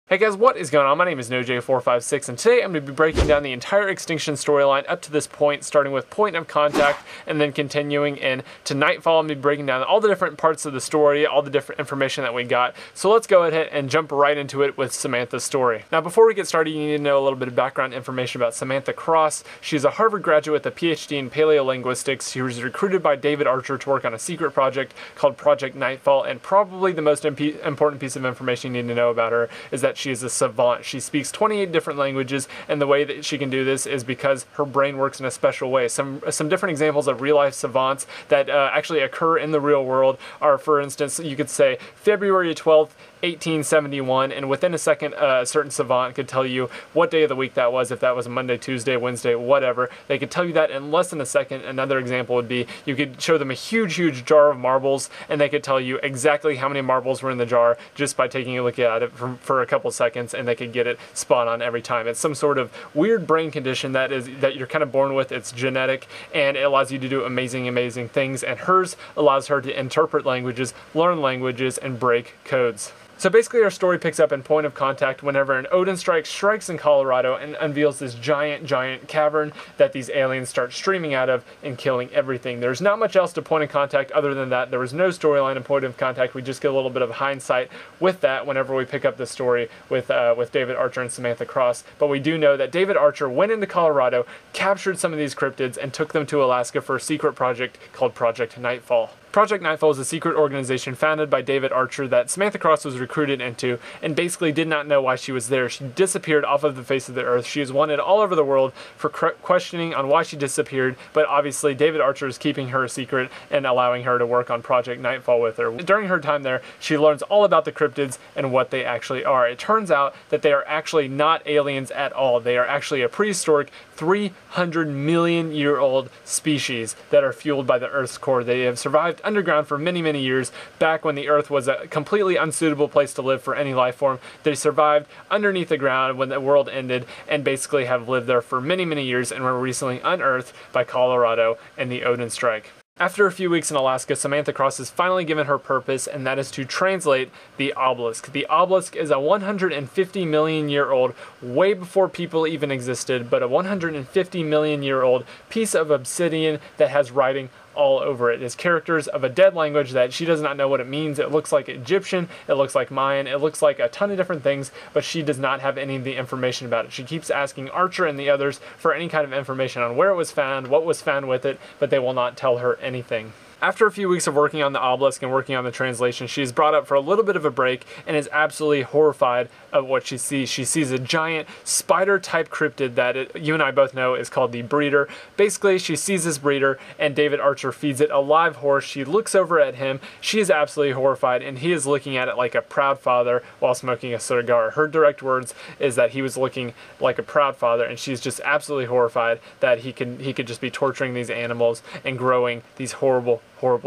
Hey guys, what is going on? My name is NoJ456 and today I'm going to be breaking down the entire Extinction storyline up to this point, starting with Point of Contact and then continuing into Nightfall. I'm going to be breaking down all the different parts of the story, all the different information that we got. So let's go ahead and jump right into it with Samantha's story. Now before we get started, you need to know a little bit of background information about Samantha Cross. She's a Harvard graduate with a PhD in paleolinguistics. She was recruited by David Archer to work on a secret project called Project Nightfall, and probably the most important piece of information you need to know about her is that she is a savant. She speaks 28 different languages, and the way that she can do this is because her brain works in a special way. Some different examples of real-life savants that actually occur in the real world are, for instance, you could say February 12th, 1871, and within a second a certain savant could tell you what day of the week that was, if that was Monday, Tuesday, Wednesday, whatever. They could tell you that in less than a second. Another example would be you could show them a huge jar of marbles and they could tell you exactly how many marbles were in the jar just by taking a look at it for a couple seconds, and they could get it spot on every time. It's some sort of weird brain condition that you're kind of born with. It's genetic, and it allows you to do amazing things, and hers allows her to interpret languages, learn languages, and break codes. So basically our story picks up in Point of Contact whenever an Odin strike strikes in Colorado and unveils this giant cavern that these aliens start streaming out of and killing everything. There's not much else to Point of Contact other than that. There was no storyline in Point of Contact. We just get a little bit of hindsight with that whenever we pick up the story with David Archer and Samantha Cross. But we do know that David Archer went into Colorado, captured some of these cryptids, and took them to Alaska for a secret project called Project Nightfall. Project Nightfall is a secret organization founded by David Archer that Samantha Cross was recruited into and basically did not know why she was there. She disappeared off of the face of the earth. She is wanted all over the world for questioning on why she disappeared, but obviously David Archer is keeping her a secret and allowing her to work on Project Nightfall with her. During her time there, she learns all about the cryptids and what they actually are. It turns out that they are actually not aliens at all. They are actually a prehistoric 300 million year old species that are fueled by the Earth's core. They have survived underground for many years, back when the Earth was a completely unsuitable place to live for any life form. They survived underneath the ground when the world ended and basically have lived there for many years and were recently unearthed by Colorado and the Odin strike. After a few weeks in Alaska, Samantha Cross is finally given her purpose, and that is to translate the obelisk. The obelisk is a 150 million year old, way before people even existed, but a 150 million year old piece of obsidian that has writing all over it. It's characters of a dead language that she does not know what it means. It looks like Egyptian, it looks like Mayan, it looks like a ton of different things, but she does not have any of the information about it. She keeps asking Archer and the others for any kind of information on where it was found, what was found with it, but they will not tell her anything. After a few weeks of working on the obelisk and working on the translation, she is brought up for a little bit of a break and is absolutely horrified of what she sees. She sees a giant spider-type cryptid that you and I both know is called the breeder. Basically, she sees this breeder and David Archer feeds it a live horse. She looks over at him. She is absolutely horrified, and he is looking at it like a proud father while smoking a cigar. Her direct words is that he was looking like a proud father, and she's just absolutely horrified that he could just be torturing these animals and growing these horrible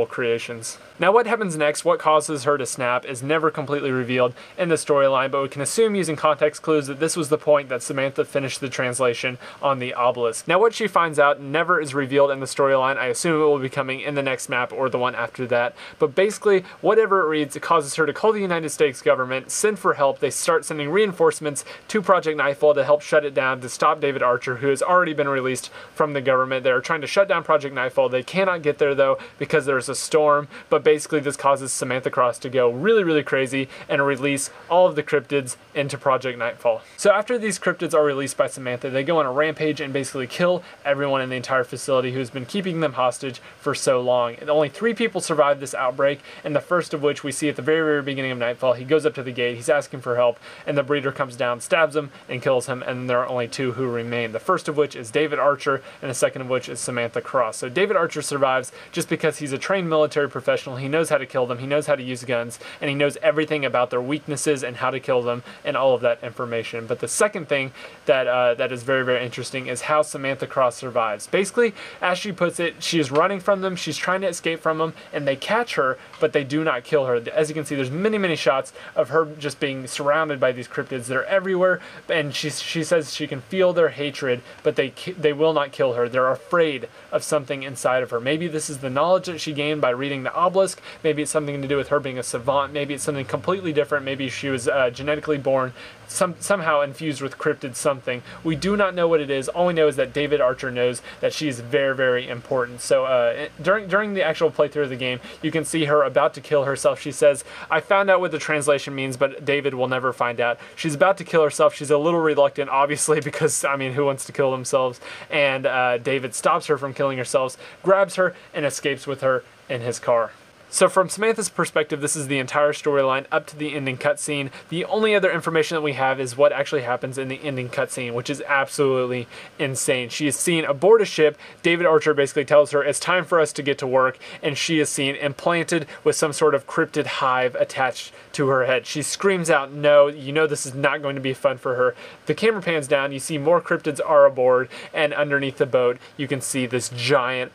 creations. Now what happens next, what causes her to snap, is never completely revealed in the storyline, but we can assume using context clues that this was the point that Samantha finished the translation on the obelisk. Now what she finds out never is revealed in the storyline. I assume it will be coming in the next map or the one after that, but basically whatever it reads, it causes her to call the United States government, send for help. They start sending reinforcements to Project Nightfall to help shut it down, to stop David Archer, who has already been released from the government. They're trying to shut down Project Nightfall. They cannot get there though because there's a storm, but basically this causes Samantha Cross to go really crazy and release all of the cryptids into Project Nightfall. So after these cryptids are released by Samantha, they go on a rampage and basically kill everyone in the entire facility who's been keeping them hostage for so long. And only 3 people survived this outbreak, and the first of which we see at the very beginning of Nightfall. He goes up to the gate, he's asking for help, and the breeder comes down, stabs him, and kills him, and there are only 2 who remain. The first of which is David Archer, and the second of which is Samantha Cross. So David Archer survives just because he's a trained military professional. He knows how to kill them, he knows how to use guns, and he knows everything about their weaknesses and how to kill them and all of that information. But the second thing that is very interesting is how Samantha Cross survives. Basically, as she puts it, she is running from them, she's trying to escape from them, and they catch her, but they do not kill her. As you can see, there's many shots of her just being surrounded by these cryptids. They're everywhere, and she says she can feel their hatred, but they will not kill her. They're afraid of something inside of her. Maybe this is the knowledge that she gained by reading the obelisk, obelisk, maybe it's something to do with her being a savant, maybe it's something completely different, maybe she was genetically born somehow infused with cryptid something. We do not know what it is. All we know is that David Archer knows that she is very, very important. So during the actual playthrough of the game, you can see her about to kill herself. She says, "I found out what the translation means, but David will never find out." She's about to kill herself. She's a little reluctant, obviously, because, I mean, who wants to kill themselves? And David stops her from killing herself, grabs her, and escapes with her in his car. So from Samantha's perspective, this is the entire storyline up to the ending cutscene. The only other information that we have is what actually happens in the ending cutscene, which is absolutely insane. She is seen aboard a ship. David Archer basically tells her it's time for us to get to work, and she is seen implanted with some sort of cryptid hive attached to her head. She screams out, no, you know this is not going to be fun for her. The camera pans down, you see more cryptids are aboard, and underneath the boat, you can see this giant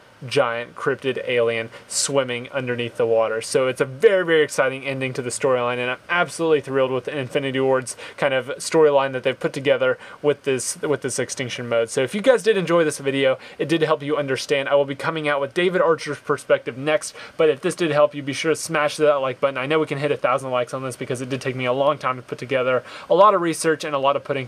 cryptid alien swimming underneath the water. So it's a very, very exciting ending to the storyline, and I'm absolutely thrilled with the Infinity Ward's kind of storyline that they've put together with this extinction mode. So if you guys did enjoy this video, it did help you understand. I will be coming out with David Archer's perspective next, but if this did help you, be sure to smash that like button. I know we can hit 1,000 likes on this because it did take me a long time to put together a lot of research and a lot of putting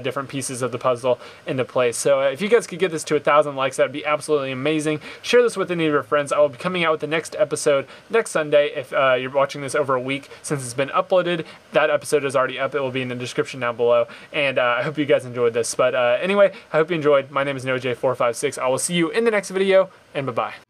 different pieces of the puzzle into place. So if you guys could get this to 1,000 likes, that would be absolutely amazing. Share this with any of your friends. I will be coming out with the next episode next Sunday. If you're watching this over a week since it's been uploaded, that episode is already up. It will be in the description down below. And I hope you guys enjoyed this. But anyway, I hope you enjoyed. My name is NoJ456. I will see you in the next video, and bye-bye.